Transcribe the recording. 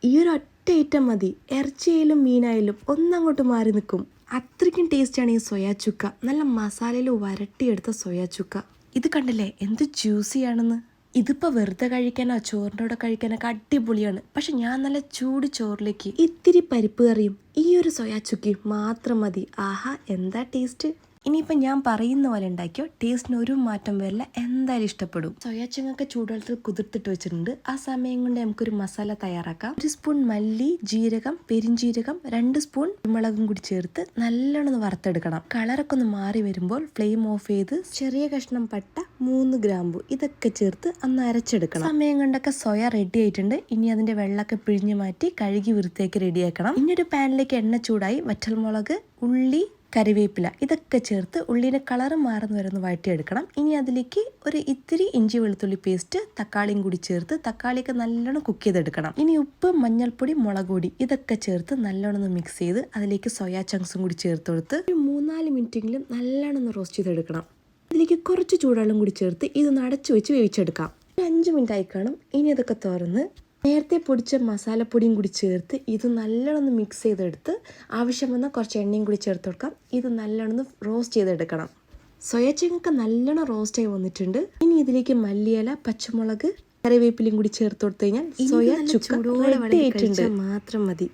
ഈ ഒരു ഒറ്റ ഐറ്റം മതി, ഇറച്ചിയായാലും മീനായാലും ഒന്നങ്ങോട്ട് മാറി നിൽക്കും. അത്രയ്ക്കും ടേസ്റ്റാണ് ഈ സോയാ ചുക്ക. നല്ല മസാലയിൽ വരട്ടിയെടുത്ത സോയാ ചുക്ക. ഇത് കണ്ടില്ലേ എന്ത് ജ്യൂസിയാണെന്ന്. ഇതിപ്പോൾ വെറുതെ കഴിക്കാനോ ചോറിൻ്റെ കൂടെ കഴിക്കാനൊക്കെ അടിപൊളിയാണ്. പക്ഷെ ഞാൻ നല്ല ചൂട് ചോറിലേക്ക് ഇത്തിരി പരിപ്പ് കറിയും ഈ ഒരു സോയാ ചുക്കയും മാത്രം മതി. ആഹാ, എന്താ ടേസ്റ്റ്. ഇനിയിപ്പോൾ ഞാൻ പറയുന്ന പോലെ ഉണ്ടാക്കിയോ, ടേസ്റ്റിന് ഒരു മാറ്റം വരില്ല, എന്തായാലും ഇഷ്ടപ്പെടും. സോയാ ചങ്ങൊക്കെ ചൂടുവെള്ളത്തിൽ കുതിർത്തിട്ട് വെച്ചിട്ടുണ്ട്. ആ സമയം കൊണ്ട് നമുക്കൊരു മസാല തയ്യാറാക്കാം. 1 സ്പൂൺ മല്ലി, ജീരകം, പെരിഞ്ജീരകം, 2 സ്പൂൺ കുരുമുളകും കൂടി ചേർത്ത് നല്ലോണം ഒന്ന് വറുത്തെടുക്കണം. കളറൊക്കെ ഒന്ന് മാറി വരുമ്പോൾ ഫ്ലെയിം ഓഫ് ചെയ്ത് ചെറിയ കഷ്ണം പട്ട, 3 ഗ്രാമ്പു ഇതൊക്കെ ചേർത്ത് ഒന്ന് അരച്ചെടുക്കണം. സമയം കൊണ്ടൊക്കെ സോയ റെഡി ആയിട്ടുണ്ട്. ഇനി അതിന്റെ വെള്ളമൊക്കെ പിഴിഞ്ഞു മാറ്റി കഴുകി വൃത്തിയാക്കി റെഡിയാക്കണം. ഇനി ഒരു പാനിലേക്ക് എണ്ണ ചൂടായി വറ്റൽമുളക്, ഉള്ളി, കറിവേപ്പില ഇതൊക്കെ ചേർത്ത് ഉള്ളിയുടെ കളറ് മാറുന്ന വരെ ഒന്ന് വഴറ്റിയെടുക്കണം. ഇനി അതിലേക്ക് ഒരു ഇത്തിരി ഇഞ്ചി വെളുത്തുള്ളി പേസ്റ്റ്, തക്കാളിയും കൂടി ചേർത്ത് തക്കാളിയൊക്കെ നല്ലോണം കുക്ക് ചെയ്തെടുക്കണം. ഇനി ഉപ്പ്, മഞ്ഞൾപ്പൊടി, മുളക് പൊടി ഇതൊക്കെ ചേർത്ത് നല്ലോണം ഒന്ന് മിക്സ് ചെയ്ത് അതിലേക്ക് സോയാ ചങ്ക്സും കൂടി ചേർത്ത് കൊടുത്ത് ഒരു 3-4 മിനിറ്റെങ്കിലും നല്ലോണം ഒന്ന് റോസ്റ്റ് ചെയ്തെടുക്കണം. ഇതിലേക്ക് കുറച്ച് ചൂടുവെള്ളം കൂടി ചേർത്ത് ഇതൊന്ന് അടച്ചു വെച്ച് വേവിച്ചെടുക്കാം. 5 മിനിറ്റ് ആയി കാണും. ഇനി ഇതൊക്കെ തുറന്ന് നേരത്തെ പൊടിച്ച മസാലപ്പൊടിയും കൂടി ചേർത്ത് ഇത് നല്ലോണം ഒന്ന് മിക്സ് ചെയ്തെടുത്ത് ആവശ്യം വന്നാൽ കുറച്ച് എണ്ണയും കൂടി ചേർത്ത് കൊടുക്കാം. ഇത് നല്ലോണം ഒന്ന് റോസ്റ്റ് ചെയ്തെടുക്കണം. സോയാ ചങ്ങൊക്കെ നല്ലോണം റോസ്റ്റായി വന്നിട്ടുണ്ട്. ഇനി ഇതിലേക്ക് മല്ലിയില, പച്ചമുളക്, കറിവേപ്പിലയും കൂടി ചേർത്ത് കൊടുത്തു കഴിഞ്ഞാൽ സോയാ ചുക്ക റെഡി ആയിട്ടുണ്ട്. മാത്രം മതി.